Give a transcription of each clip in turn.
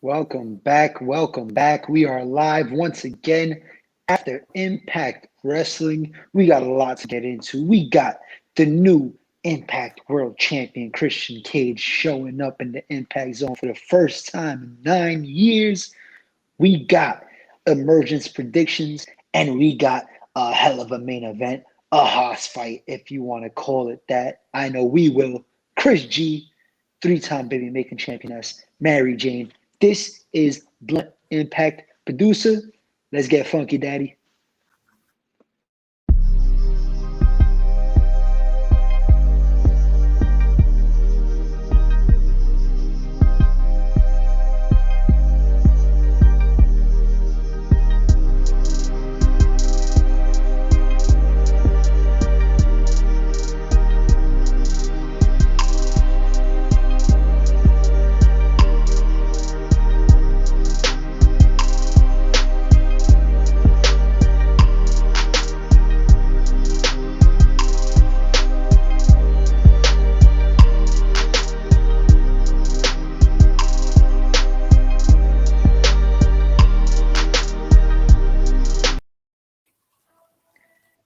Welcome back. Welcome back. We are live once again after Impact Wrestling. We got a lot to get into. We got the new Impact World Champion Christian Cage showing up in the Impact Zone for the first time in 9 years. We got Emergence predictions, and we got a hell of a main event, a hoss fight, if you want to call it that. I know we will. Chris G, three-time baby making championess, Mary Jane. This is Blunt Impact. Producer, let's get funky, daddy.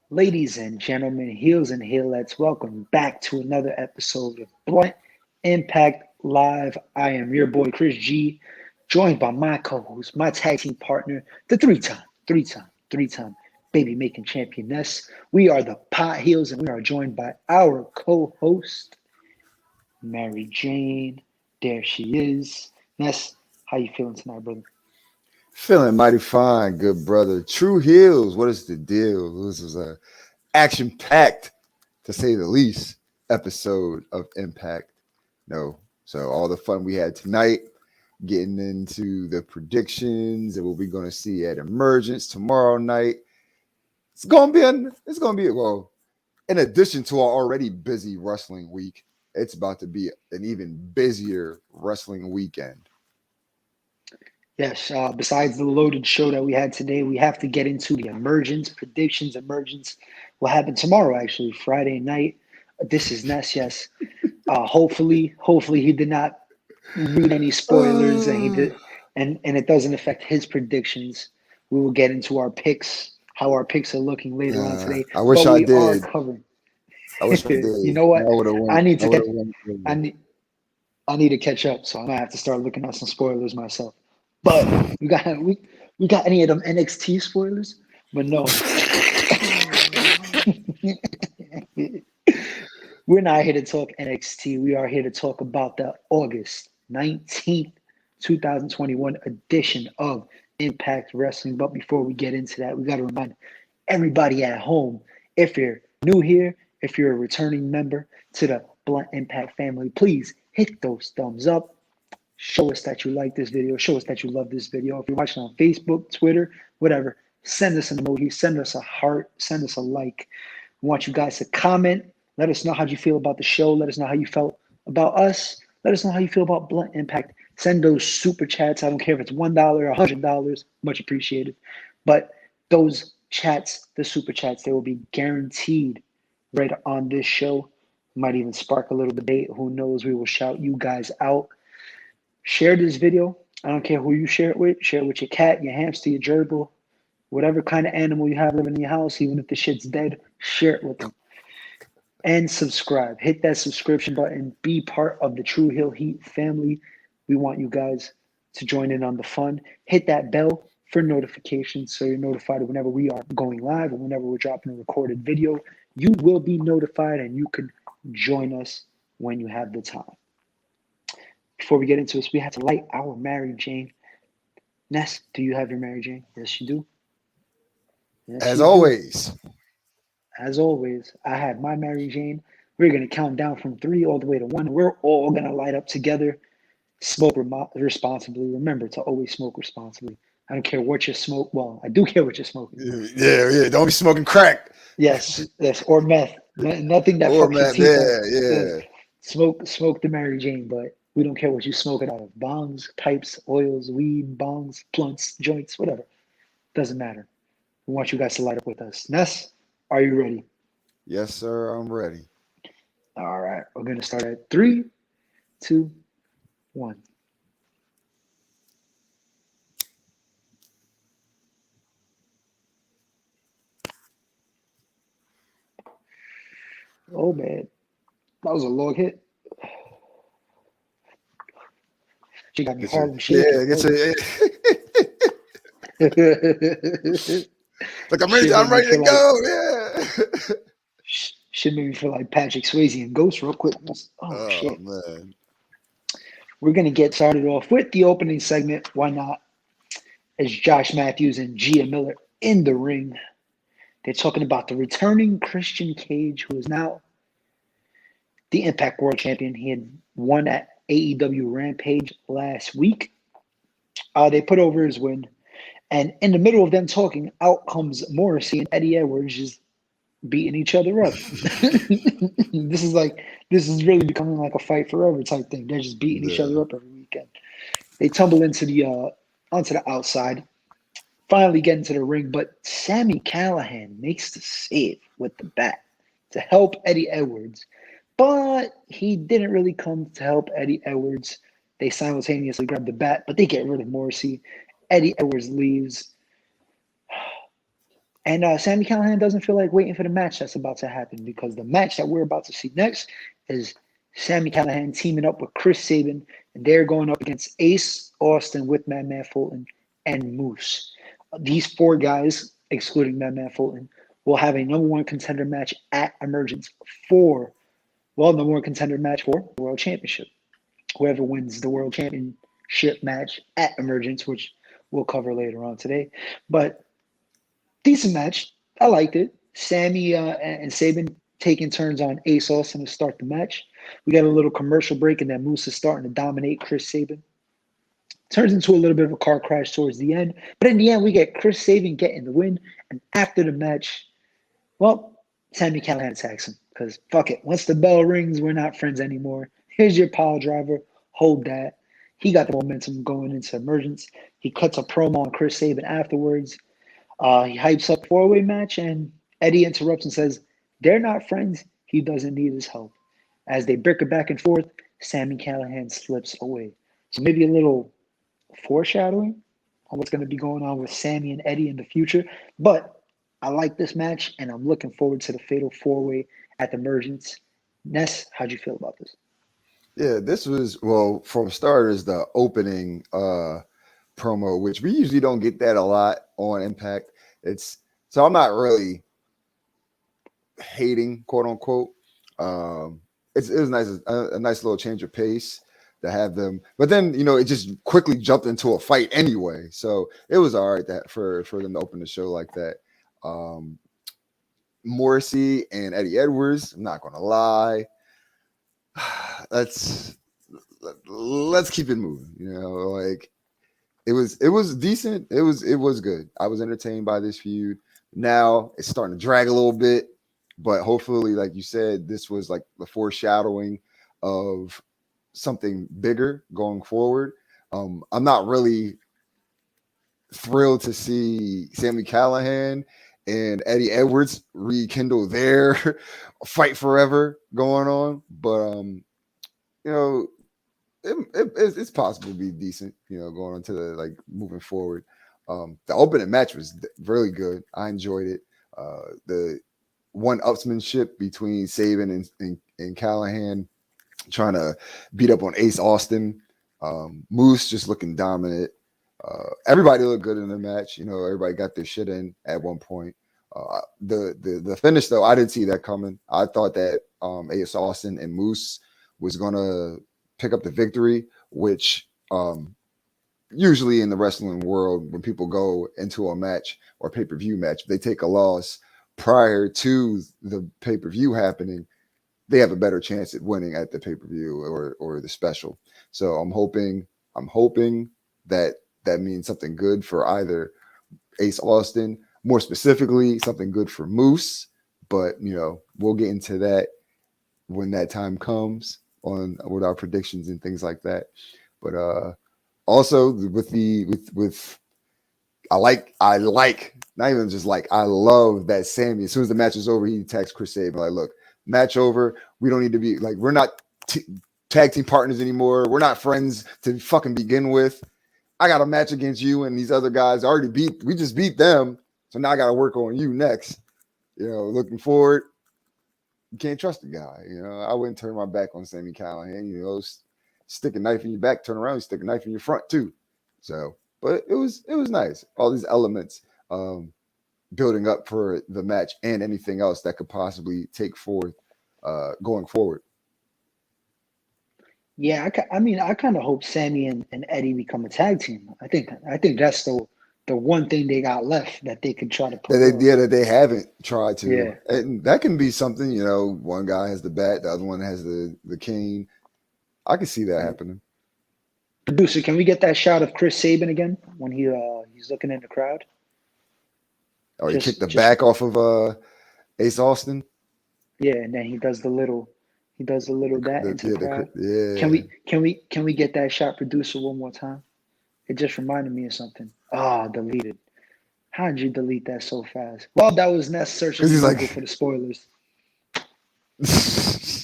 Ladies and gentlemen, heels and heelettes, welcome back to another episode of Blunt Impact Live. I am your boy Chris G, joined by my co-host, my tag team partner, the three-time baby making championess. We are the Pot Heels, and we are joined by our co-host, Mary Jane. There she is. Ness, how you feeling tonight, brother? Feeling mighty fine, good brother. True Heels, what is the deal? This is a action-packed, to say the least, episode of Impact. No, so all the fun we had tonight, getting into the predictions and what we're going to see at Emergence tomorrow night. Well, in addition to our already busy wrestling week, it's about to be an even busier wrestling weekend. Yes, besides the loaded show that we had today, we have to get into the Emergence predictions. Emergence will happen tomorrow, actually, Friday night. This is Ness, yes. Hopefully he did not read any spoilers and he did and it doesn't affect his predictions. We will get into our picks, how our picks are looking later on today. I wish But I we are did. covering. I wish I did. You know what? I would have I won. need to I would catch have won. I need I need to catch up, so I'm gonna have to start looking at some spoilers myself. But we got any of them NXT spoilers? But no, we're not here to talk NXT. We are here to talk about the August 19th, 2021 edition of Impact Wrestling. But before we get into that, we got to remind everybody at home, if you're new here, if you're a returning member to the Blunt Impact family, please hit those thumbs up. Show us that you like this video. Show us that you love this video. If you're watching on Facebook, Twitter, whatever, send us an emoji, send us a heart, send us a like. We want you guys to comment. Let us know how you feel about the show. Let us know how you felt about us. Let us know how you feel about Blunt Impact. Send those super chats. I don't care if it's $1 or $100. Much appreciated. But those chats, the super chats, they will be guaranteed right on this show. Might even spark a little debate. Who knows? We will shout you guys out. Share this video. I don't care who you share it with. Share it with your cat, your hamster, your gerbil, whatever kind of animal you have living in your house, even if the shit's dead, share it with them. And subscribe. Hit that subscription button. Be part of the True Heel Heat family. We want you guys to join in on the fun. Hit that bell for notifications so you're notified whenever we are going live or whenever we're dropping a recorded video. You will be notified and you can join us when you have the time. Before we get into this, we have to light our Mary Jane. Ness, do you have your Mary Jane? Yes, you do. Yes, As always. As always, I have my Mary Jane. We're going to count down from 3 all the way to 1. We're all going to light up together. Smoke responsibly. Remember to always smoke responsibly. I don't care what you smoke. Well, I do care what you're smoking. Yeah. Don't be smoking crack. Yes, or meth. Nothing that fucks your teeth up. Yeah. Smoke the Mary Jane, but we don't care what you smoke it out of. Bongs, pipes, oils, weed, bongs, blunts, joints, whatever. Doesn't matter. We want you guys to light up with us. Ness, are you ready? Yes, sir. I'm ready. All right. We're going to start at 3, 2, 1. Oh man, that was a long hit. She got me Get your Harlem shaking. yeah, get Oh. your like Shit I'm made me ready to feel like go. Yeah. shit made me feel like Patrick Swayze and Ghost real quick. Oh Oh shit. man. We're gonna get started off with the opening segment. Why not? As Josh Matthews and Gia Miller in the ring. They're talking about the returning Christian Cage, who is now the Impact World Champion. He had won at AEW Rampage last week. They put over his win. And in the middle of them talking, out comes Morrissey and Eddie Edwards just beating each other up. This is really becoming like a fight forever type thing. They're just beating each Yeah. other up every weekend. They tumble into the onto the outside, finally get into the ring, but Sami Callihan makes the save with the bat to help Eddie Edwards. But he didn't really come to help Eddie Edwards. They simultaneously grab the bat, but they get rid of Morrissey. Eddie Edwards leaves. And Sami Callihan doesn't feel like waiting for the match that's about to happen because the match that we're about to see next is Sami Callihan teaming up with Chris Sabin, and they're going up against Ace Austin with Madman Fulton and Moose. These four guys, excluding Madman Fulton, will have a number one contender match at Emergence for, well, number one contender match for the World Championship. Whoever wins the World Championship match at Emergence, which we'll cover later on today. But decent match. I liked it. Sammy and Sabin taking turns on Ace Austin to start the match. We got a little commercial break, and then Moose is starting to dominate Chris Sabin. Turns into a little bit of a car crash towards the end. But in the end, we get Chris Sabin getting the win. And after the match, well, Sammy Callahan attacks him because fuck it. Once the bell rings, we're not friends anymore. Here's your pile driver. Hold that. He got the momentum going into Emergence. He cuts a promo on Chris Sabin afterwards. He hypes up a four-way match, and Eddie interrupts and says, they're not friends. He doesn't need his help. As they bicker back and forth, Sami Callihan slips away. So maybe a little foreshadowing on what's going to be going on with Sammy and Eddie in the future. But I like this match, and I'm looking forward to the fatal four-way at the Emergence. Ness, how'd you feel about this? Yeah, this was well, from starters, the opening promo, which we usually don't get that a lot on Impact. It's so I'm not really hating, quote unquote. It was nice, a nice little change of pace to have them, but then it just quickly jumped into a fight anyway. So it was all right that for them to open the show like that. Um, Morrissey and Eddie Edwards. I'm not gonna lie, let's let's keep it moving. Like it was decent. It was good. I was entertained by this feud. Now it's starting to drag a little bit, but hopefully, like you said, this was like the foreshadowing of something bigger going forward. I'm not really thrilled to see Sami Callihan and Eddie Edwards rekindle their fight forever going on, but you know it's possible to be decent, going into the like moving forward. The opening match was really good. I enjoyed it. The one-upsmanship between Sabin and Callihan trying to beat up on Ace Austin. Moose just looking dominant. Everybody looked good in the match. Everybody got their shit in at one point. The finish though, I didn't see that coming. I thought that Ace Austin and Moose was gonna pick up the victory, which usually in the wrestling world, when people go into a match or pay-per-view match, if they take a loss prior to the pay-per-view happening, they have a better chance at winning at the pay-per-view or the special. So I'm hoping that that means something good for either Ace Austin, more specifically something good for Moose. But we'll get into that when that time comes on with our predictions and things like that. But also with I like not even just like I love that Sammy. As soon as the match is over, he texts Chris Sabin like, "Look, match over. We don't need to be like we're not tag team partners anymore. We're not friends to fucking begin with. I got a match against you and these other guys already beat. We just beat them, so now I got to work on you next. Looking forward. You can't trust the guy. I wouldn't turn my back on Sami Callihan. Stick a knife in your back, turn around, you stick a knife in your front too. So, but it was nice. All these elements building up for the match and anything else that could possibly take forth going forward. Yeah, I kind of hope Sammy and Eddie become a tag team. I think that's the one thing they got left that they could try to pull off. That they haven't tried to. Yeah. And that can be something. One guy has the bat, the other one has the cane. I can see that happening. Producer, can we get that shot of Chris Sabin again when he's looking in the crowd? Oh, he kicked the back off of Ace Austin. Yeah, and then he does the little that into the crowd. Yeah. Can we get that shot, producer, one more time? It just reminded me of something. Deleted. How did you delete that so fast? Well, that was Ness searching Google for the spoilers.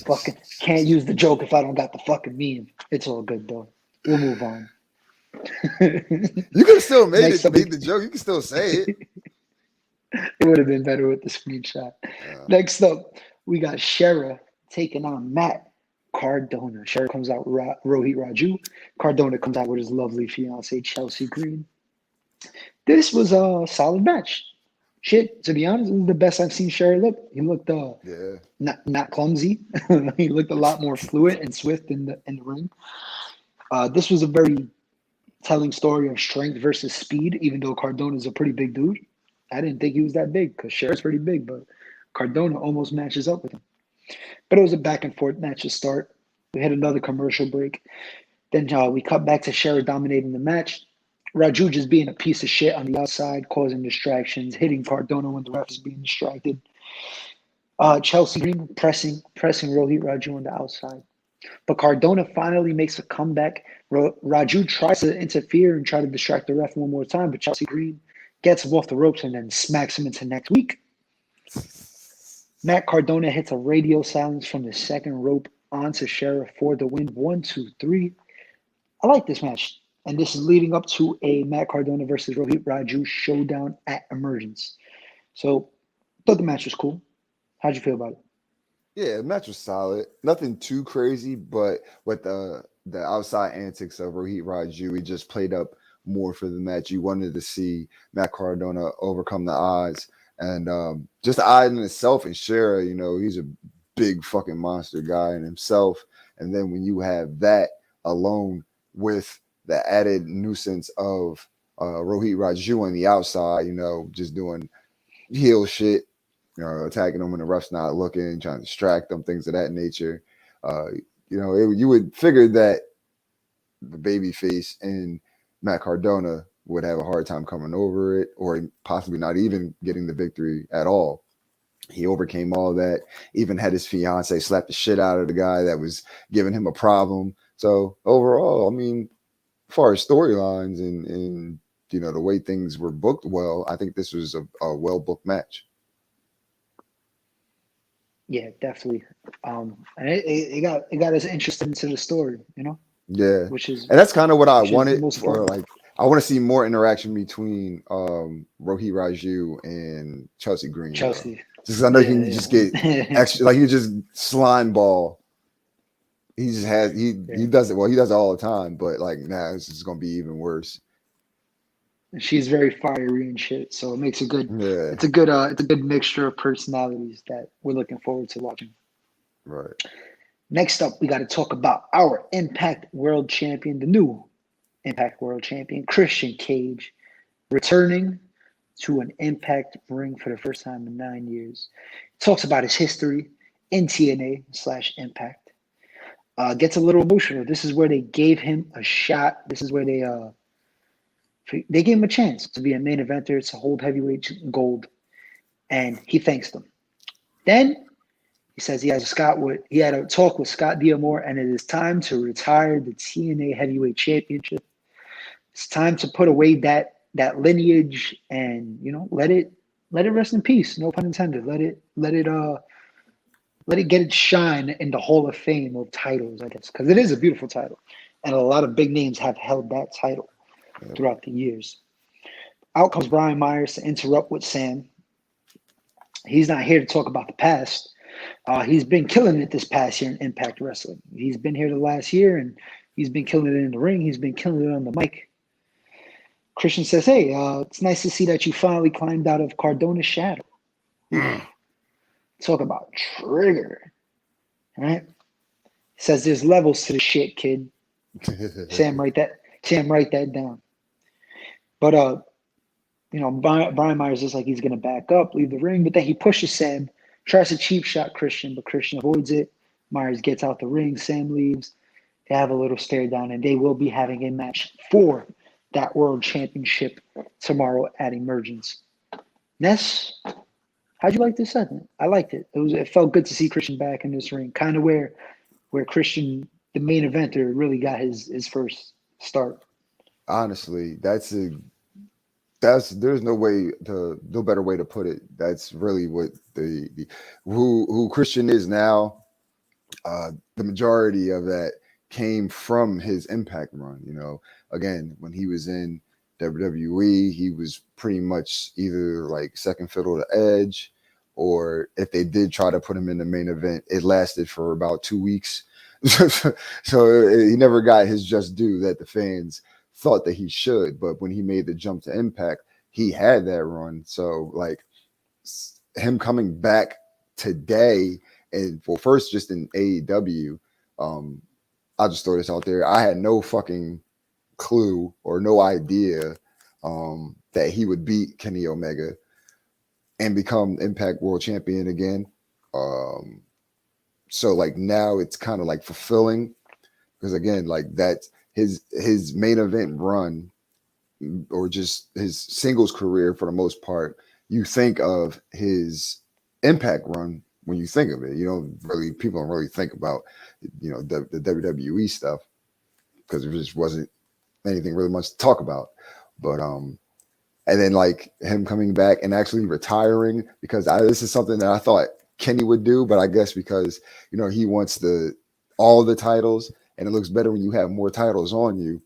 Fucking can't use the joke if I don't got the fucking meme. It's all good though. We'll move on. You could have still made the joke. You can still say it. It would have been better with the screenshot. Next up, we got Shera taking on Matt Cardona. Shera comes out with Rohit Raju. Cardona comes out with his lovely fiancee, Chelsea Green. This was a solid match. Shit, to be honest, it was the best I've seen Shera look. He looked not clumsy. He looked a lot more fluid and swift in the ring. This was a very telling story of strength versus speed, even though Cardona is a pretty big dude. I didn't think he was that big because Shera's pretty big, but Cardona almost matches up with him. But it was a back and forth match to start. We had another commercial break. Then we cut back to Shera dominating the match. Raju just being a piece of shit on the outside, causing distractions, hitting Cardona when the ref is being distracted. Chelsea Green pressing Rohit Raju on the outside. But Cardona finally makes a comeback. Raju tries to interfere and try to distract the ref one more time, but Chelsea Green gets him off the ropes and then smacks him into next week. Matt Cardona hits a radio silence from the second rope onto Shera for the win. 1, 2, 3. I like this match. And this is leading up to a Matt Cardona versus Rohit Raju showdown at Emergence. So, thought the match was cool. How'd you feel about it? Yeah, the match was solid. Nothing too crazy, but with the outside antics of Rohit Raju, he just played up more for the match. You wanted to see Matt Cardona overcome the odds. And just the odd in itself, and Shera, he's a big fucking monster guy in himself. And then when you have that alone with the added nuisance of Rohit Raju on the outside, just doing heel shit, attacking them when the ref's not looking, trying to distract them, things of that nature. You would figure that the babyface and Matt Cardona would have a hard time coming over it, or possibly not even getting the victory at all. He overcame all that, even had his fiance slap the shit out of the guy that was giving him a problem. So overall, I mean, as far as storylines and the way things were booked well, I think this was a well-booked match. Yeah, definitely. And it got us interested into the story, Yeah, and that's kind of what I wanted for. Like, I want to see more interaction between Rohit Raju and Chelsea Green. Just because I know he can just get extra, like he just slime ball. He just has he does it well. He does it all the time, but like now it's just gonna be even worse. She's very fiery and shit, so it makes a good. Yeah. It's a good mixture of personalities that we're looking forward to watching. Right. Next up, we got to talk about our Impact World Champion, the new Impact World Champion, Christian Cage, returning to an Impact ring for the first time in 9 years. Talks about his history in TNA/Impact. Gets a little emotional. This is where they gave him a shot. This is where they gave him a chance to be a main eventer, to hold heavyweight gold, and he thanks them. Then he says he had a talk with Scott D'Amore, and it is time to retire the TNA Heavyweight Championship. It's time to put away that lineage and let it rest in peace. No pun intended. Let it get its shine in the Hall of Fame of titles, I guess, because it is a beautiful title, and a lot of big names have held that title throughout the years. Out comes Brian Myers to interrupt with Sam. He's not here to talk about the past. He's been killing it this past year in Impact Wrestling. He's been here the last year, and he's been killing it in the ring. He's been killing it on the mic. Christian says, hey, it's nice to see that you finally climbed out of Cardona's shadow. Talk about trigger. All right? Says there's levels to the shit, kid. Sam, write that down. But Brian Myers is like he's gonna back up, leave the ring, but then he pushes Sam, tries to cheap shot Christian, but Christian avoids it. Myers gets out the ring, Sam leaves. They have a little stare down, and they will be having a match for that world championship tomorrow at Emergence. Ness, how'd you like this segment? I liked it. It felt good to see Christian back in this ring, kind of where Christian, the main eventer, really got his first start. Honestly, there's no better way to put it. That's really what who Christian is now. The majority of that came from his Impact run. Again, when he was in WWE, he was pretty much either like second fiddle to Edge, or if they did try to put him in the main event, it lasted for about 2 weeks. So he never got his just due that the fans thought that he should. But when he made the jump to Impact, he had that run. So like him coming back today, and well, first just in AEW, I'll just throw this out there. I had no fucking clue or no idea that he would beat Kenny Omega and become Impact World Champion again. So like now it's kind of like fulfilling, because again, like that's his main event run, or just his singles career for the most part. You think of his Impact run when you think of it. People don't really think about the WWE stuff, because there just wasn't anything really much to talk about. But and then like him coming back and actually retiring, because this is something that I thought Kenny would do, but I guess because he wants all the titles, and it looks better when you have more titles on you.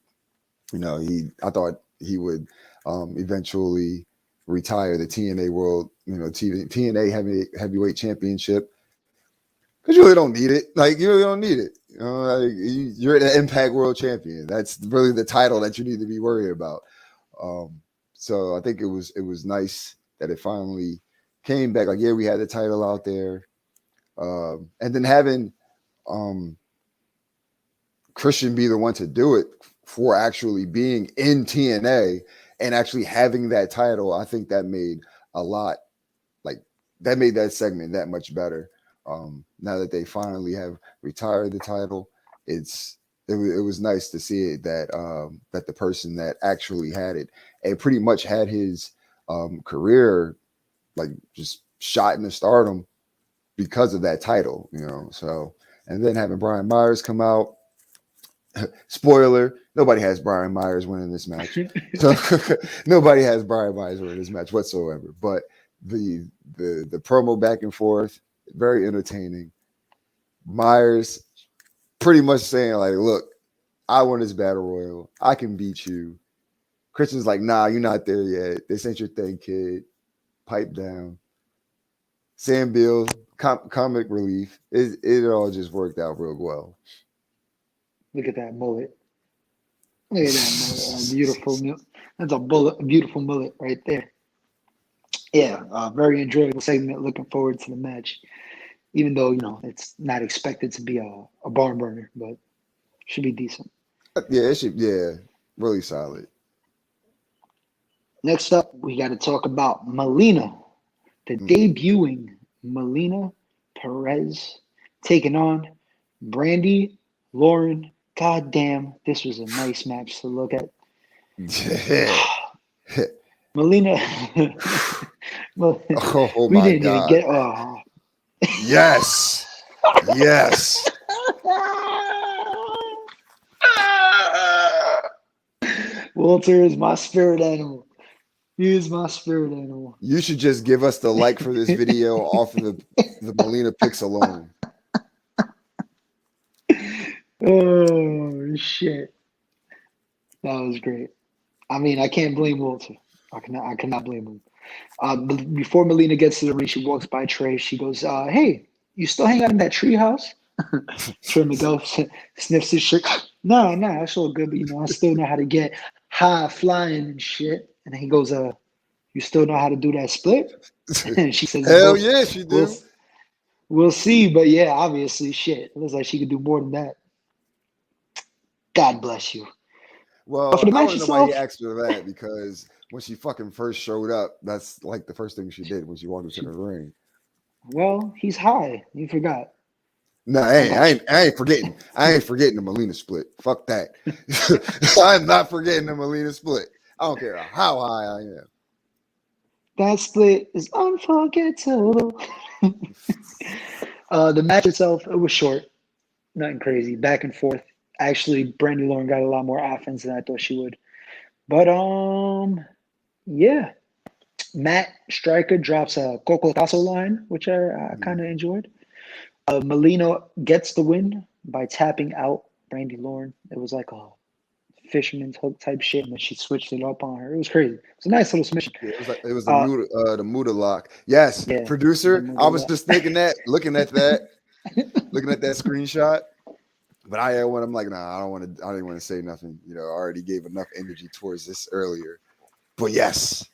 I thought he would eventually retire the TNA World, TNA Heavyweight Championship, because you really don't need it. Like, you really don't need it. You're the Impact World Champion. That's really the title that you need to be worried about. So I think it was nice that it finally came back. Like, yeah, we had the title out there, and then having Christian be the one to do it for actually being in TNA and actually having that title. I think that made made that segment that much better. Now that they finally have retired the title, it was nice to see it that the person that actually had it and pretty much had his career like just shot into stardom because of that title, So, and then having Brian Myers come out. Spoiler: nobody has Brian Myers winning this match. So nobody has Brian Myers winning this match whatsoever. But the promo back and forth, very entertaining. Myers pretty much saying like, "Look, I won this battle royal. I can beat you." Christian's like, "Nah, you're not there yet. This ain't your thing, kid. Pipe down." Sam Beal, comic relief. It all just worked out real well. Look at that mullet. Look at that mullet. Beautiful. That's a beautiful mullet right there. Yeah, very enjoyable segment. Looking forward to the match, even though it's not expected to be a barn burner, but should be decent. Yeah, it should. Yeah, really solid. Next up, we got to talk about Melina, the debuting Melina Perez, taking on Brandy Lauren. God damn, this was a nice match to look at. Melina. Oh we my didn't God. even get. Yes. Yes. Walter is my spirit animal. He is my spirit animal. You should just give us the like for this video off of the Melina pics alone. Oh shit, that was great. I mean, I can't blame Walter. I cannot blame him. Before Melina gets to the ring, she walks by Trey. She goes, "Hey, You still hang out in that treehouse? Trey Miguel sniffs his shirt. No, that's all good, but I still know how to get high flying and shit. And then he goes, you still know how to do that split? And she says, Hell yeah, she we'll, do. we'll see. But yeah, obviously, shit. It looks like she could do more than that. God bless you. But for Well, the I match don't know why he itself, asked her that because when she fucking first showed up, that's like the first thing she did when she walked into the ring. well, he's high. You forgot. No, I ain't forgetting. I ain't forgetting the Melina split. Fuck that. I'm not forgetting the Melina split. I don't care how high I am. That split is unforgettable. The match itself, it was short. Nothing crazy. Back and forth. Actually, Brandy Lauren got a lot more offense than I thought she would. But yeah. Matt Striker drops a Cocotazo line, which I kind of enjoyed. Melina gets the win by tapping out Brandy Lauren. It was like a fisherman's hook type shit, and then she switched it up on her. It was crazy. It was a nice little submission. Yeah, it was Uh, the Muda lock. Yes, yeah, the producer. I was Muda just thinking that, looking at that screenshot. But I'm like, nah, I didn't want to say nothing. I already gave enough energy towards this earlier. But yes.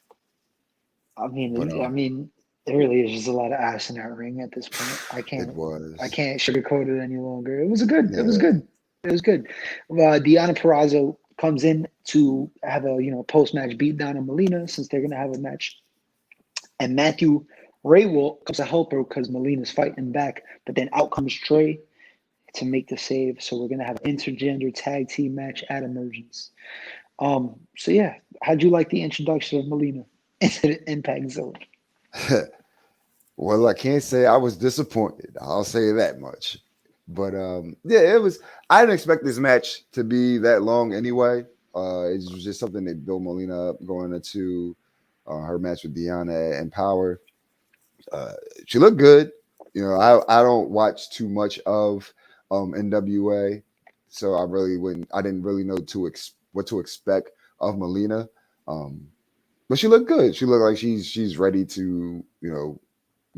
I mean, it really is just a lot of ass in that ring at this point. I It can't was. sugarcoat it any longer. It was good. Yeah. It was good. It was good. Deonna Purrazzo comes in to have a post match beatdown on Melina since they're gonna have a match, and Matthew Raywell comes to help her because Melina's fighting back, but then out comes Trey to make the save. So we're gonna have an intergender tag team match at Emergence. So yeah, how'd you like the introduction of Melina into the Impact Zone? Well, I can't say I was disappointed. I'll say that much. But yeah, it was. I didn't expect this match to be that long anyway. It was just something that built Melina up going into her match with Deonna and Power. She looked good. I don't watch too much of NWA, so I didn't really know what to expect of Melina. But she looked good. She looked like she's ready to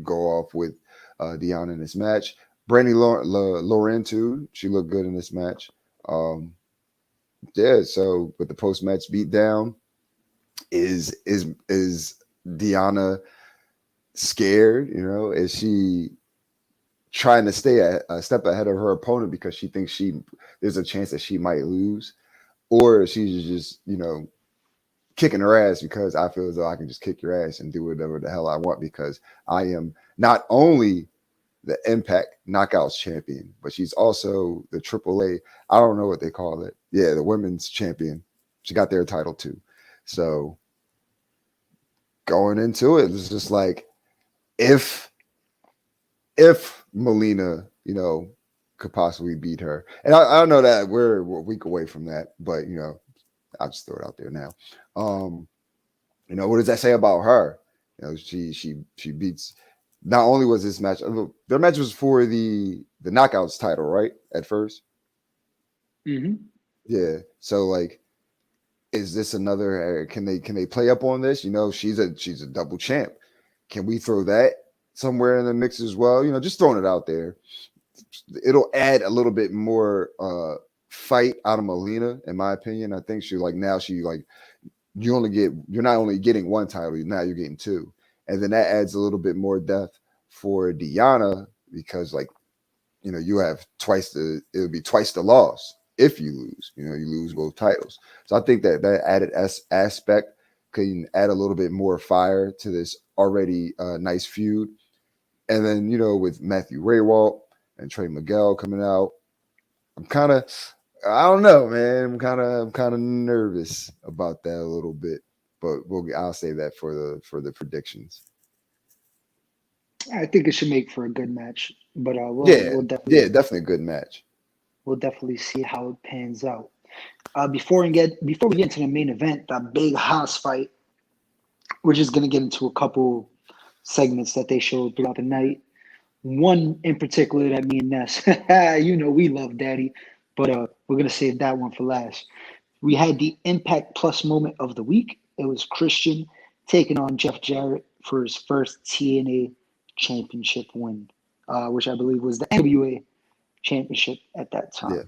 go off with Deonna in this match. Brandy Lauren too. She looked good in this match. Yeah. So with the post match beatdown, is Deonna scared? Is she trying to stay a step ahead of her opponent because she thinks there's a chance that she might lose, or she's just kicking her ass because I feel as though I can just kick your ass and do whatever the hell I want because I am not only the Impact Knockouts champion, but she's also the AAA. I don't know what they call it. Yeah, the women's champion. She got their title too. So going into it, it's just like if Melina, could possibly beat her, and I don't know that we're a week away from that, but I'll just throw it out there now. What does that say about her? She beats. Not only was this match, their match was for the Knockouts title, right? At first, yeah. So like, is this another? Can they play up on this? She's a double champ. Can we throw that somewhere in the mix as well? Just throwing it out there. It'll add a little bit more fight out of Melina, in my opinion. I think you're not only getting one title, now you're getting two. And then that adds a little bit more depth for Deonna because you have it'll be twice the loss if you lose. You lose both titles. So I think that added aspect can add a little bit more fire to this already nice feud. And then, with Matthew Raywalt and Trey Miguel coming out, I don't know, man. I'm kind of nervous about that a little bit, but I'll save that for the predictions. I think it should make for a good match, but Yeah, we'll definitely definitely a good match. see how it pans out. Before we get into the main event, that big Haas fight, we're just gonna get into a couple segments that they showed throughout the night. One in particular that me and Ness, we love Daddy, but we're gonna save that one for last. We had the Impact Plus moment of the week. It was Christian taking on Jeff Jarrett for his first TNA championship win. which I believe was the NWA championship at that time. Yeah.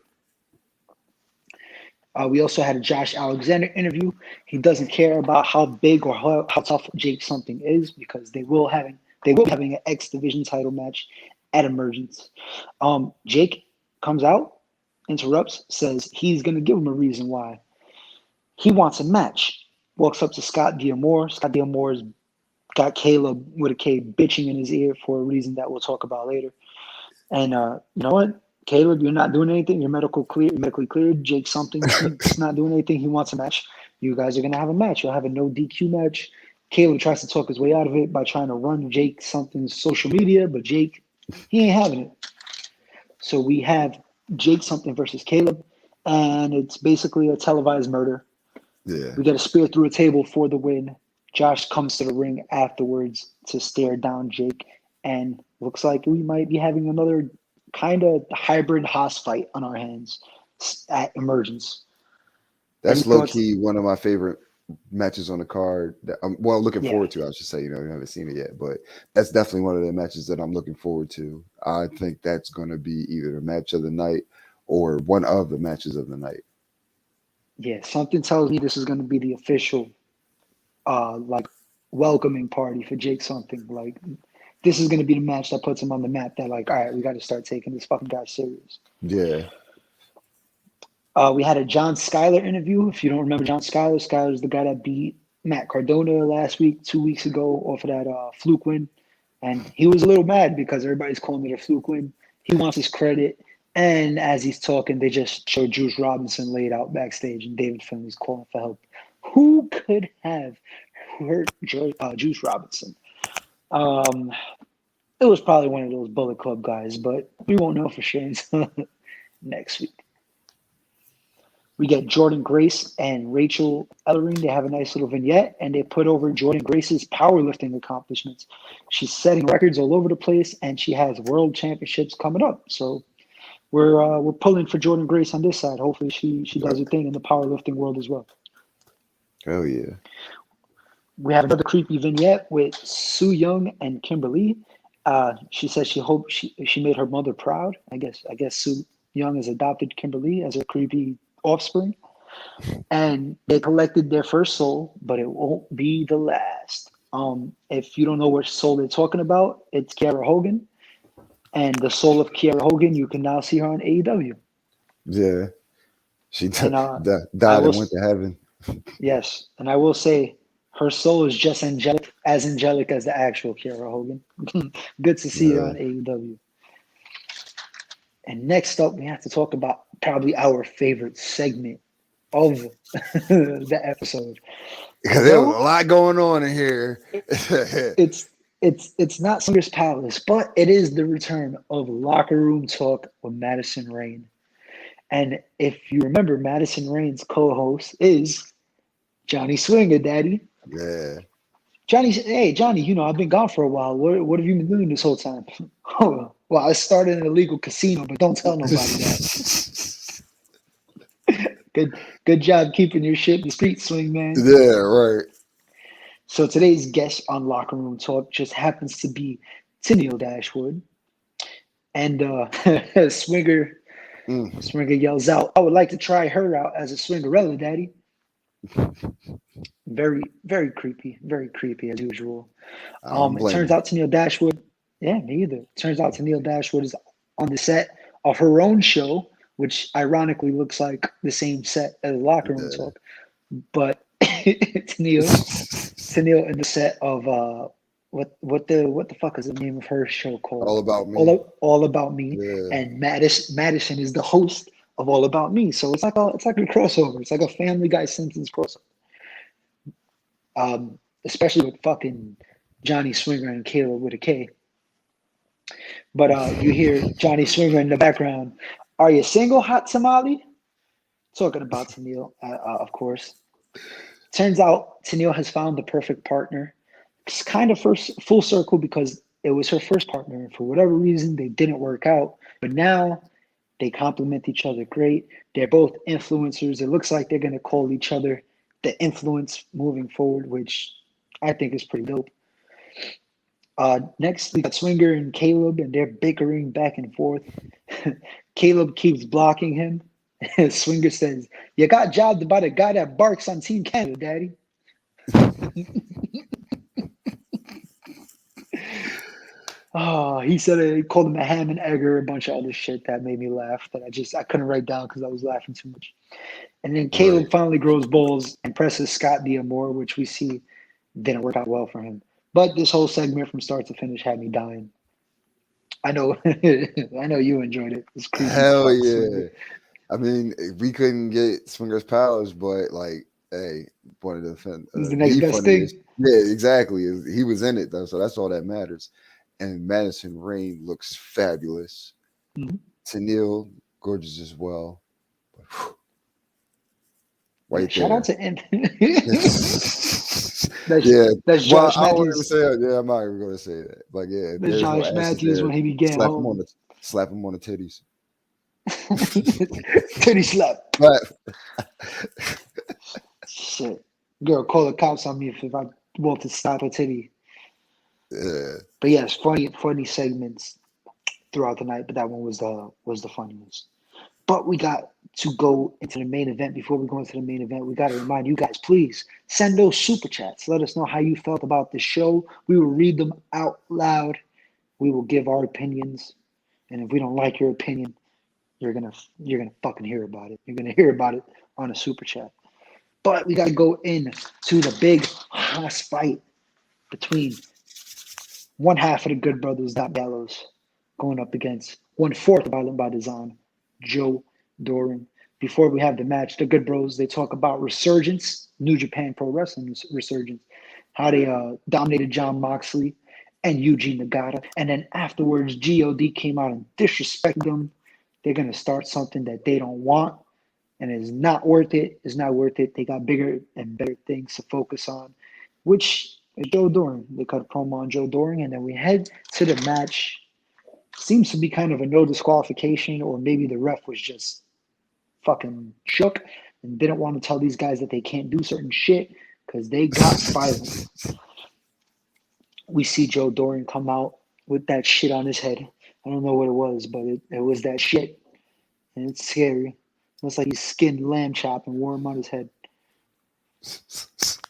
We also had a Josh Alexander interview. He doesn't care about how big or how tough Jake something is because they will be having an X Division title match at Emergence. Jake comes out, interrupts, says he's going to give him a reason why. He wants a match. Walks up to Scott D'Amore. Scott D'Amore's got Caleb with a K bitching in his ear for a reason that we'll talk about later. And you know what? Caleb, you're not doing anything. You're medically cleared. Jake something, he's not doing anything. He wants a match. You guys are going to have a match. You'll have a no DQ match. Caleb tries to talk his way out of it by trying to run Jake something's social media, but Jake, he ain't having it. So we have Jake something versus Caleb, and it's basically a televised murder. Yeah. We get a spear through a table for the win. Josh comes to the ring afterwards to stare down Jake, and looks like we might be having another kind of hybrid Haas fight on our hands at Emergence. That's low-key one of my favorite matches on the card that I'm looking forward to. I should say, you haven't seen it yet, but that's definitely one of the matches that I'm looking forward to. I think that's going to be either the match of the night or one of the matches of the night. Yeah, something tells me this is going to be the official welcoming party for Jake something. Like, this is going to be the match that puts him on the map that, like, all right, we got to start taking this fucking guy serious. Yeah. We had a John Skyler interview. If you don't remember John Skyler, Skyler's the guy that beat Matt Cardona last week, 2 weeks ago, off of that fluke win. And he was a little mad because everybody's calling it a fluke win. He wants his credit. And as he's talking, they just showed Juice Robinson laid out backstage, and David Finley's calling for help. Who could have hurt Juice Robinson? It was probably one of those Bullet Club guys, but we won't know for sure until next week. We get Jordan Grace and Rachel Ellering. They have a nice little vignette, and they put over Jordan Grace's powerlifting accomplishments. She's setting records all over the place, and she has world championships coming up. So we're pulling for Jordan Grace on this side. Hopefully she does her thing in the powerlifting world as well. Hell yeah. We have another creepy vignette with Sue Young and Kimberly. She says she hoped she made her mother proud. I guess Sue Young has adopted Kimberly as a creepy offspring. And they collected their first soul, but it won't be the last. If you don't know what soul they're talking about, it's Kiera Hogan. And the soul of Kiera Hogan, you can now see her on AEW. Yeah. She died and went to heaven. Yes. And I will say her soul is just angelic as the actual Kiera Hogan. Good to see her on AEW. And next up, we have to talk about probably our favorite segment of the episode. Because there was a lot going on in here. It's not Swingers Palace, but it is the return of Locker Room Talk with Madison Rain. And if you remember, Madison Rain's co-host is Johnny Swinger, Daddy. Yeah. Johnny, I've been gone for a while. What have you been doing this whole time? Oh, well, I started an illegal casino, but don't tell nobody that. Good job keeping your shit in the street, swing man. Yeah, right. So today's guest on Locker Room Talk just happens to be Tennille Dashwood. And Swinger yells out, I would like to try her out as a Swingerella, Daddy. Very, very creepy as usual. It turns out Tennille Dashwood, me either. Turns out Tennille Dashwood is on the set of her own show, which ironically looks like the same set as Locker Room Talk. But Tennille in the set of what the fuck is the name of her show called? All About Me. All About Me. Yeah. And Madison is the host of All About Me. So it's like a crossover. It's like a Family Guy Simpsons crossover. Especially with fucking Johnny Swinger and Caleb with a K. But you hear Johnny Swinger in the background. Are you single, hot tamale? Talking about Tennille, of course. Turns out Tennille has found the perfect partner. It's kind of full circle because it was her first partner. And for whatever reason, they didn't work out. But now they complement each other great. They're both influencers. It looks like they're going to call each other the influence moving forward, which I think is pretty dope. Next, we got Swinger and Caleb, and they're bickering back and forth. Caleb keeps blocking him. Swinger says, "You got jobbed by the guy that barks on Team Canada, Daddy." Oh, he said he called him a ham and egger, a bunch of other shit that made me laugh that I couldn't write down because I was laughing too much. And then Caleb Right. finally grows balls and presses Scott Diamore, which we see didn't work out well for him. But this whole segment from start to finish had me dying. I know, I know you enjoyed it. It's creepy as Hell fuck, Swinger. yeah. I mean, we couldn't get Swinger's powers, but like, hey, one of It's the next the best thing. funniest. Yeah, exactly. He was in it though, so that's all that matters. And Madison Rain looks fabulous. Mhm. Tennille, gorgeous as well. Yeah, Right shout out there. to him. Yeah. That's Well, Josh I don't even Matthews. say it. Yeah, I'm not even going to say that. Like, yeah, if That's there's no Josh asses Matthews there, when he be getting home. slap him on the titties. Titty slap. But Shit. Girl, call the cops on me if I want to slap a titty. yeah, But yes, funny segments throughout the night, but that one was the funniest. But we got to go into the main event. Before we go into the main event, we got to remind you guys, please send those super chats. Let us know how you felt about the show. We will read them out loud. We will give our opinions. And if we don't like your opinion, you're gonna fucking hear about it. You're gonna hear about it on a super chat. But we gotta go in to the big hoss fight between one half of the Good Brothers, Gallows, going up against 1/4 of Violent by Design, Joe Doering. Before we have the match, the Good Bros, they talk about Resurgence, New Japan Pro Wrestling Resurgence, how they dominated John Moxley and Yuji Nagata. And then afterwards, GOD came out and disrespected them. They're going to start something that they don't want, and it's not worth it. It's not worth it. They got bigger and better things to focus on, which is Joe Doering. They cut a promo on Joe Doering, and then we head to the match. Seems to be kind of a no disqualification, or maybe the ref was just fucking shook and didn't want to tell these guys that they can't do certain shit because they got violent. We see Joe Doering come out with that shit on his head. I don't know what it was, but it was that shit. And it's scary. Looks like he skinned lamb chop and wore him on his head.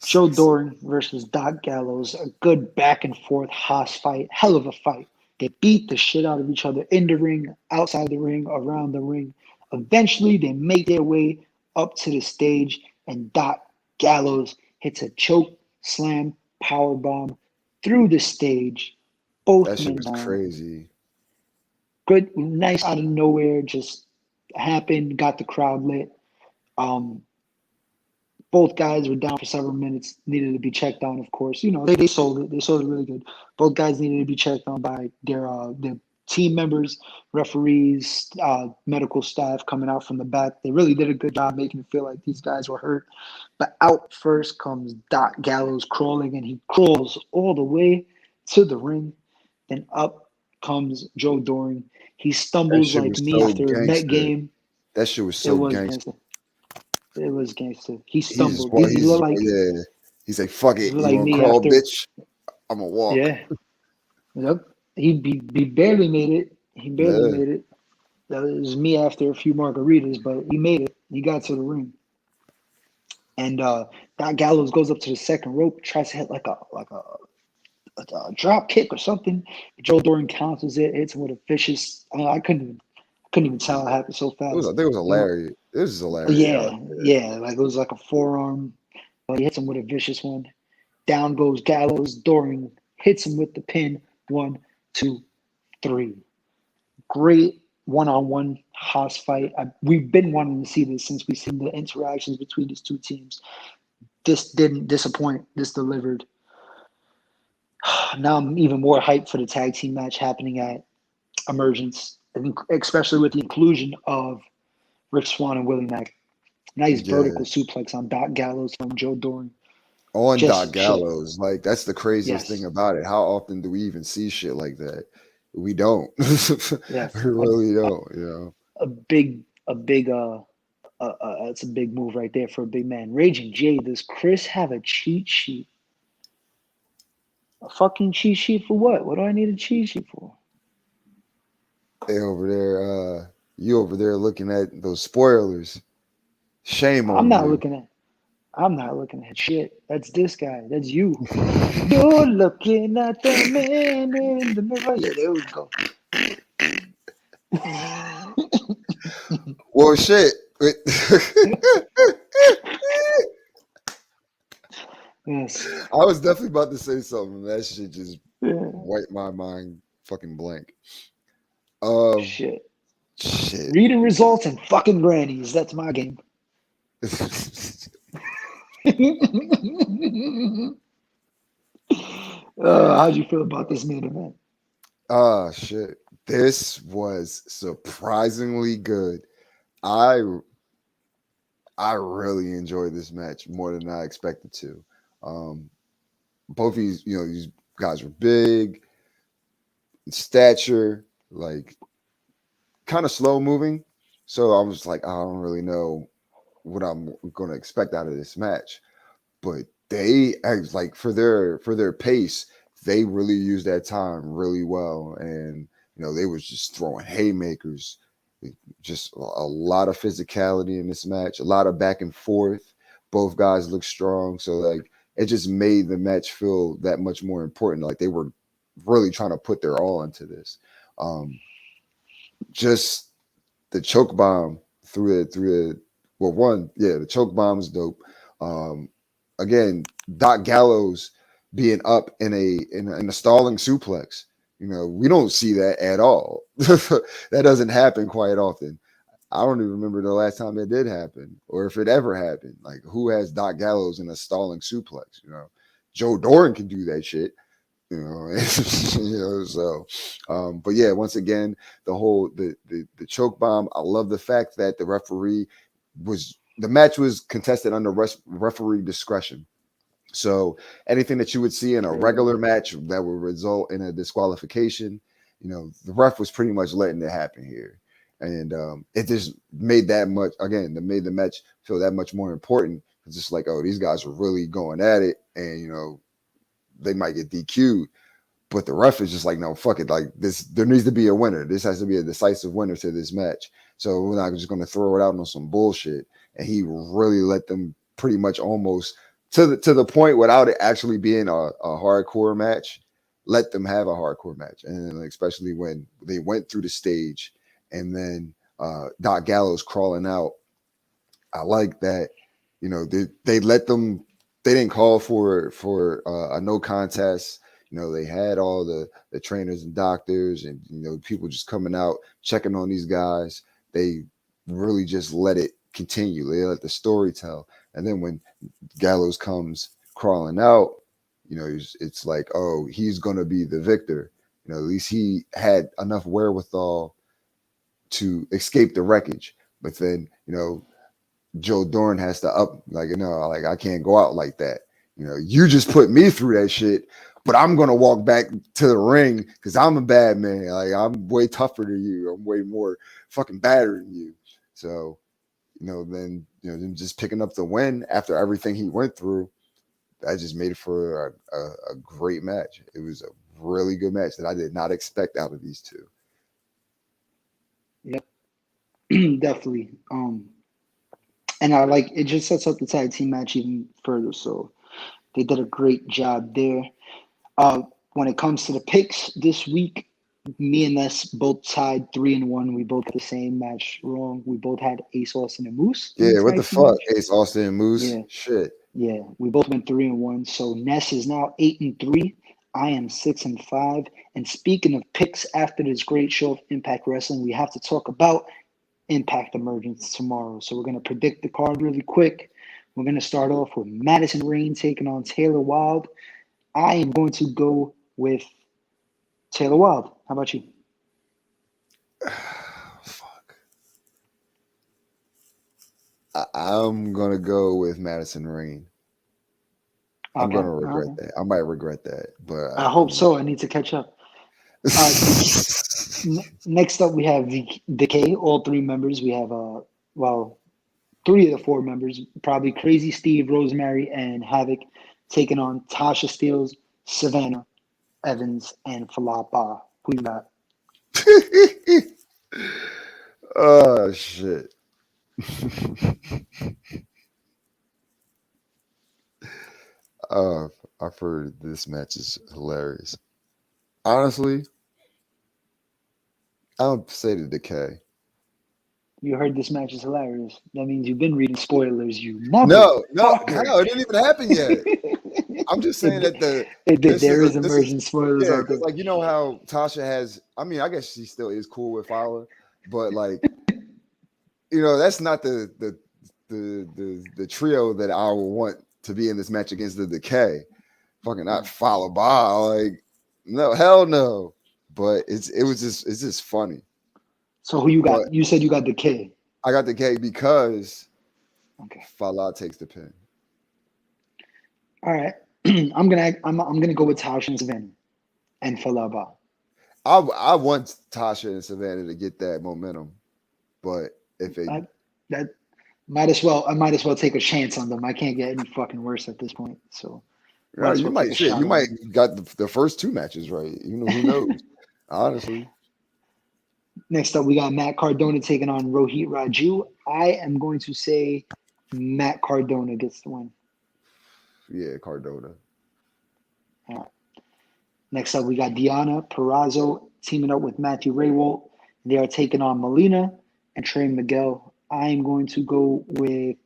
Joe Doering versus Doc Gallows, a good back and forth hoss fight, hell of a fight. They beat the shit out of each other in the ring, outside the ring, around the ring. Eventually, they make their way up to the stage, and Doc Gallows hits a choke slam power bomb through the stage. that Both shit men was down. crazy. Good, nice out of nowhere, just happened, got the crowd lit. Um, Both guys were down for several minutes, needed to be checked on, of course. You know, they sold it. They sold it really good. Both guys needed to be checked on by their team members, referees, medical staff coming out from the back. They really did a good job making it feel like these guys were hurt. But out first comes Doc Gallows crawling, and he crawls all the way to the ring. Then up comes Joe Doring. He That stumbles shit like was me so after a Met gangster. game. That shit was It so was gangster. gangster. It was gangster. He He just stumbled. walk. He looked like Yeah. He's like, fuck he it. looked You like want to me crawl, after. bitch? I'm gonna walk. Yeah. Yep. He barely made it. He barely Yeah. made it. That was me after a few margaritas, but he made it. He got to the ring. And Doc Gallows goes up to the second rope, tries to hit like a drop kick or something. Joe Doring counters it, hits him with a vicious. I couldn't even tell it happened so It was. I fast. think it was You know, hilarious. It was hilarious. yeah, yeah, like it was like a forearm, but he hits him with a vicious one. Down goes Gallows. Doring hits him with the pin. 1, 2, 3. Great one-on-one house fight. We've been wanting to see this since we've seen the interactions between these two teams. This didn't disappoint. This delivered. Now I'm even more hyped for the tag team match happening at Emergence, especially with the inclusion of Rich Swann and Willie Mack. Nice Yeah. vertical suplex on Doc Gallows from Joe Doring. On Doc Just shit. Gallows. Like that's the craziest thing Yes. about it. How often do we even see shit like that? We don't. We Yes. really don't. You know. A big that's a big move right there for a big man. Raging J, does Chris have a cheat sheet? A fucking cheat sheet for what? What do I need a cheat sheet for? They over there, you over there looking at those spoilers. Shame I'm on not you. looking at. I'm not looking at shit. That's this guy. That's you. You're looking at the man in the mirror. Yeah, there we go. Well, shit. Yes. I was definitely about to say something. That shit just Yeah. wiped my mind fucking blank. Um, Shit. shit. Reading results and fucking grannies. That's my game. How'd you feel about this main event? Shit. This was surprisingly good. I I really enjoyed this match more than I expected to. Um, both these, these guys were big, in stature, like kind of slow moving. So I was like, I don't really know what I'm going to expect out of this match. But they like for their pace, they really used that time really well, and they was just throwing haymakers, just a lot of physicality in this match, a lot of back and forth. Both guys look strong, so like it just made the match feel that much more important. Like they were really trying to put their all into this. Um, just the choke bomb through the well, one, yeah, the choke bomb is dope. Um, again, Doc Gallows being up in a stalling suplex. We don't see that at all. That doesn't happen quite often. I don't even remember the last time it did happen, or if it ever happened. Like, who has Doc Gallows in a stalling suplex? Joe Doering can do that shit. So but yeah, once again, the choke bomb. I love the fact that the match was contested under referee discretion. So anything that you would see in a Yeah. regular match that would result in a disqualification, the ref was pretty much letting it happen here. And it just made made the match feel that much more important. It's just like, oh, these guys are really going at it, and they might get DQ'd. But the ref is just like, no, fuck it. Like this, there needs to be a winner. This has to be a decisive winner to this match. So we're not just going to throw it out on some bullshit. And he really let them pretty much almost to the point without it actually being a hardcore match. Let them have a hardcore match, and especially when they went through the stage, and then Doc Gallows crawling out. I like that. They let them. They didn't call for a no contest. They had all the trainers and doctors and people just coming out checking on these guys. They really just let it continue. They let the story tell. And then when Gallows comes crawling out, it's like, oh, he's gonna be the victor. At least he had enough wherewithal to escape the wreckage. But then, Joe Doran has to up, like, like I can't go out like that. You just put me through that shit, but I'm gonna walk back to the ring because I'm a bad man. Like I'm way tougher than you. I'm way more fucking badder than you. So, then them just picking up the win after everything he went through, that just made it for a great match. It was a really good match that I did not expect out of these two. Yep. Definitely. And I like it. Just sets up the tag team match even further. So they did a great job there. Uh, when it comes to the picks this week, me and Ness both tied 3-1. We both got the same match wrong. We both had Ace Austin and Moose in the Yeah, what the tag team fuck? match. Ace Austin and Moose? Yeah, Shit. yeah. We both went 3-1. So Ness is now 8-3. I am 6-5. And speaking of picks, after this great show of Impact Wrestling, we have to talk about Impact Emergence tomorrow. So we're going to predict the card really quick. We're going to start off with Madison Rayne taking on Taylor Wilde. I am going to go with Taylor Wilde. How about you? Fuck. I'm gonna go with Madison Rain. I'm Okay. gonna regret Okay. that. I might regret that, but I I'm hope so. I need to catch up. Next up, we have the K. All three members. We have well, three of the four members, probably Crazy Steve, Rosemary, and Havoc, taking on Tasha Steeles, Savannah, Evans, and Falapa. Who you got? Oh shit. I've heard this match is hilarious. Honestly, I would say the Decay. You heard this match is hilarious. That means you've been reading spoilers, you No, motherfucker. it didn't even happen yet. I'm just saying that it did. There is this is emergent spoilers yeah, out because there. like you know how Tasha has. I mean, I guess she still is cool with Fowler, but like that's not the trio that I would want to be in this match against the Decay. Fucking not Fowler by like no, hell no. But it's just funny. So who you But got? You said you got the K. I got the K because Okay. Fowler takes the pin. All right. I'm gonna go with Tasha and Savannah and Falaba. I want Tasha and Savannah to get that momentum, but if it That might as well. I might as well take a chance on them. I can't get any fucking worse at this point. So you might shit, you might got the first two matches right. You know who knows? Honestly. Next up, we got Matt Cardona taking on Rohit Raju. I am going to say Matt Cardona gets the win. Yeah, Cardona. All right. Next up, we got Diana Perrazzo teaming up with Matthew Raywalt. They are taking on Melina and Trey Miguel. I'm going to go with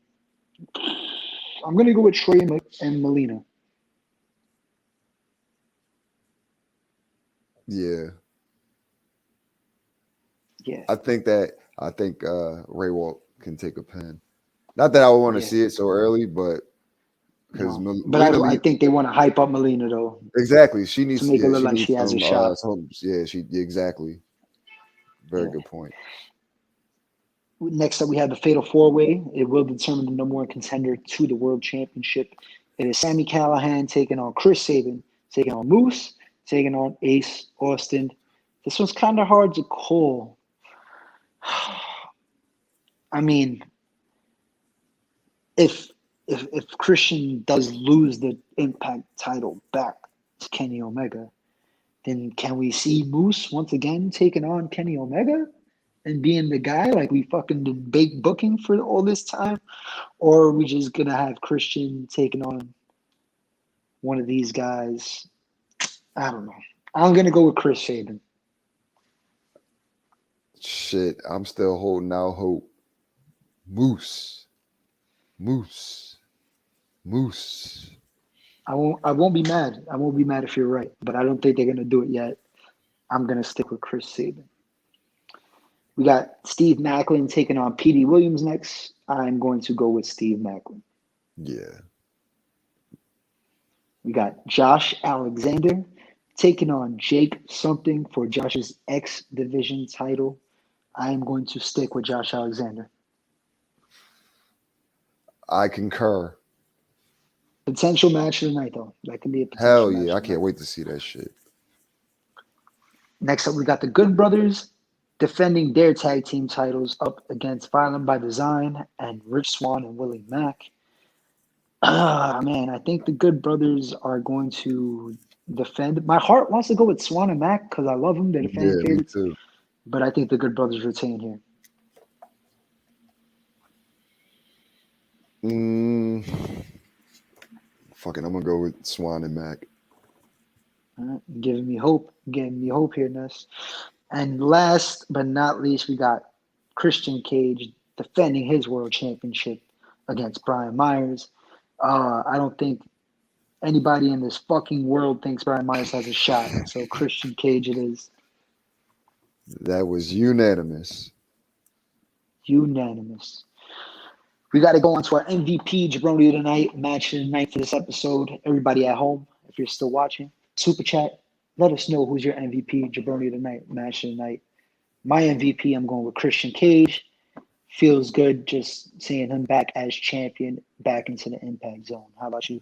Trey and Melina. Yeah. Yeah. I think Raywalt can take a pin. Not that I would want to see it so early, but because I think they want to hype up Melina though. Exactly. She needs to make it look she like needs she has a shot. Exactly. Very good point. Next up, we have the Fatal 4-Way. It will determine the number one contender to the World Championship. It is Sami Callihan taking on Chris Sabin, taking on Moose, taking on Ace Austin. This one's kind of hard to call. I mean, if Christian does lose the Impact title back to Kenny Omega, then can we see Moose once again taking on Kenny Omega and being the guy like we fucking did big booking for all this time? Or are we just going to have Christian taking on one of these guys? I don't know. I'm going to go with Chris Sabin. Shit, I'm still holding out hope. Moose. I won't be mad. I won't be mad if you're right, but I don't think they're going to do it yet. I'm going to stick with Chris Sabin. We got Steve Macklin taking on Petey Williams next. I'm going to go with Steve Macklin. Yeah. We got Josh Alexander taking on Jake something for Josh's X Division title. I am going to stick with Josh Alexander. I concur. Potential match of the night, though. That can be a potential Hell match. yeah, I can't wait to see that shit. Next up, we got the Good Brothers defending their tag team titles up against Violent by Design and Rich Swann and Willie Mack. Man, I think the Good Brothers are going to defend. My heart wants to go with Swann and Mack because I love them. They're the fan favorites. Me too. But I think the Good Brothers retain here. Fucking, I'm gonna go with Swann and Mack. Giving me hope here, Ness. And last but not least, we got Christian Cage defending his world championship against Brian Myers. I don't think anybody in this fucking world thinks Brian Myers has a shot. So Christian Cage it is. That was unanimous. Unanimous. We got to go on to our MVP Jabroni tonight, match of the night for this episode. Everybody at home, if you're still watching, super chat, let us know who's your MVP Jabroni tonight, match of the night. My MVP, I'm going with Christian Cage. Feels good just seeing him back as champion, back into the Impact Zone. How about you?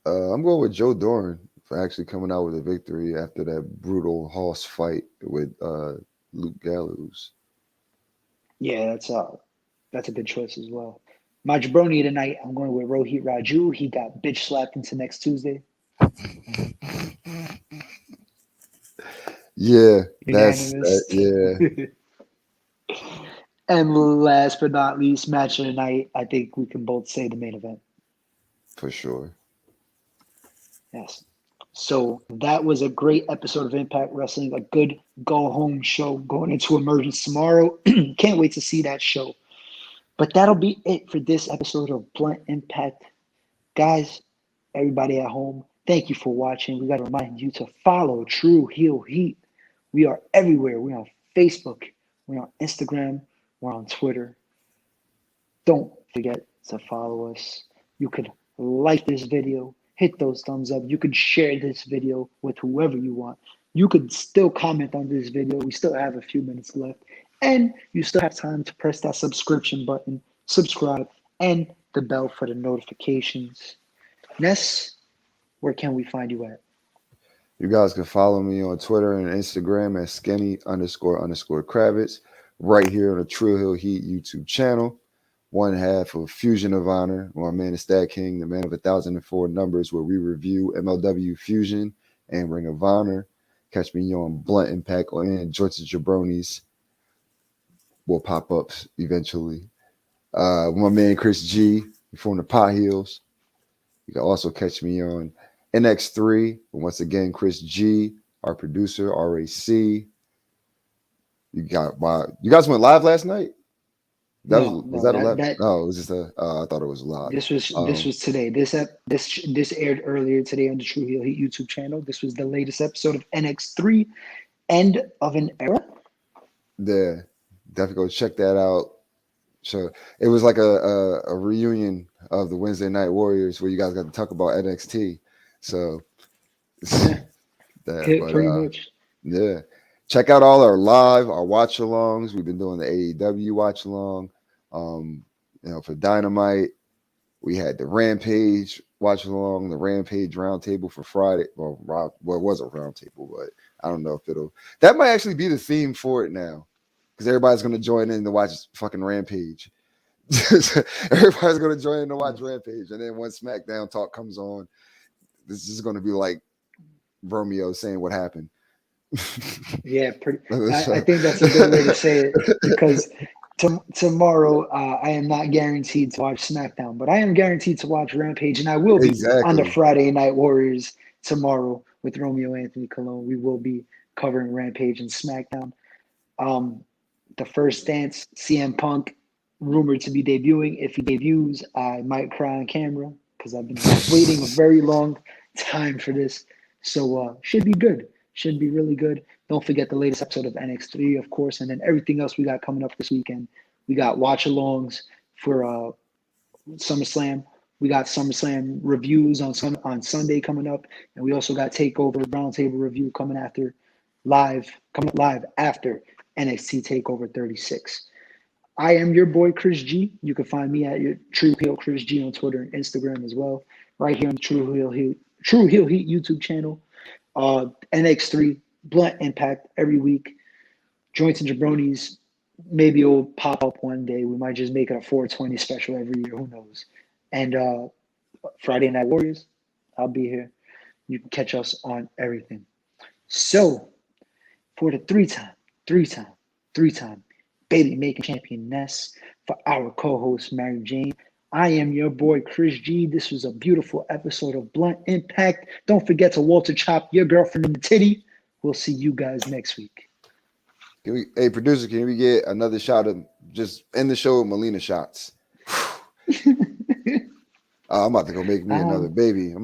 I'm going with Joe Doering for actually coming out with a victory after that brutal horse fight with Luke Gallows. Yeah, that's a good choice as well. My jabroni tonight, I'm going with Rohit Raju. He got bitch slapped into next Tuesday. Yeah, that's Unanimous. yeah, And last but not least, match of the night. I think we can both say the main event. for sure. Yes. So that was a great episode of Impact Wrestling, a good go home show going into Emergence tomorrow. Can't wait to see that show. But that'll be it for this episode of Blunt Impact. Guys, everybody at home, thank you for watching. We got to remind you to follow True Heel Heat. We are everywhere. We're on Facebook, we're on Instagram, we're on Twitter. Don't forget to follow us. You could like this video, hit those thumbs up. You could share this video with whoever you want. You could still comment on this video. We still have a few minutes left. And you still have time to press that subscription button, subscribe, and the bell for the notifications. Ness, where can we find you at? You guys can follow me on Twitter and Instagram at skinny__Kravitz. Right here on the True Hill Heat YouTube channel. One half of Fusion of Honor, my man is Stat King, the man of 1,004 numbers, where we review MLW Fusion and Ring of Honor. Catch me on Blunt Impact and Joints and Jabronis will pop up eventually. My man Chris G from the Pot Heels. You can also catch me on NX3. Once again, Chris G, our producer, RAC. You guys went live last night? Was that a live? No, it was just a. I thought it was live. This was today. This aired earlier today on the True Heel Heat YouTube channel. This was the latest episode of NX3, End of an Era. Yeah, definitely go check that out. So it was like a reunion of the Wednesday Night Warriors where you guys got to talk about NXT. So Pretty much. Yeah. Check out all our watch alongs. We've been doing the AEW watch along. For Dynamite, we had the Rampage watch along, the Rampage roundtable for Friday. Well, it was a roundtable, but I don't know if that might actually be the theme for it now, because everybody's going to join in to watch fucking Rampage. Everybody's going to join in to watch Rampage, and then when SmackDown talk comes on, this is going to be like Romeo saying what happened. Yeah, I think that's a good way to say it, because tomorrow I am not guaranteed to watch SmackDown, but I am guaranteed to watch Rampage, and I will be on the Friday Night Warriors tomorrow with Romeo Anthony Colon. We will be covering Rampage and SmackDown. The First Dance, CM Punk, rumored to be debuting. If he debuts, I might cry on camera because I've been waiting a very long time for this. So should be good. Should be really good. Don't forget the latest episode of NX3, of course, and then everything else we got coming up this weekend. We got watch-alongs for SummerSlam. We got SummerSlam reviews on Sunday coming up, and we also got Takeover Roundtable review coming live after NXT Takeover 36. I am your boy Chris G. You can find me at your True Heel Chris G on Twitter and Instagram as well. Right here on the True Heel Heat YouTube channel. NX3, Blunt Impact every week. Joints and Jabronis, maybe it'll pop up one day. We might just make it a 420 special every year. Who knows? And Friday Night Warriors, I'll be here. You can catch us on everything. So, for the three-time baby making champion Ness, for our co-host Mary Jane, I am your boy Chris G. This was a beautiful episode of Blunt Impact. Don't forget to Walter Chop your girlfriend in the titty. We'll see you guys next week. Hey, producer, can we get another shot of just end the show with Melina shots? I'm about to go make me another baby.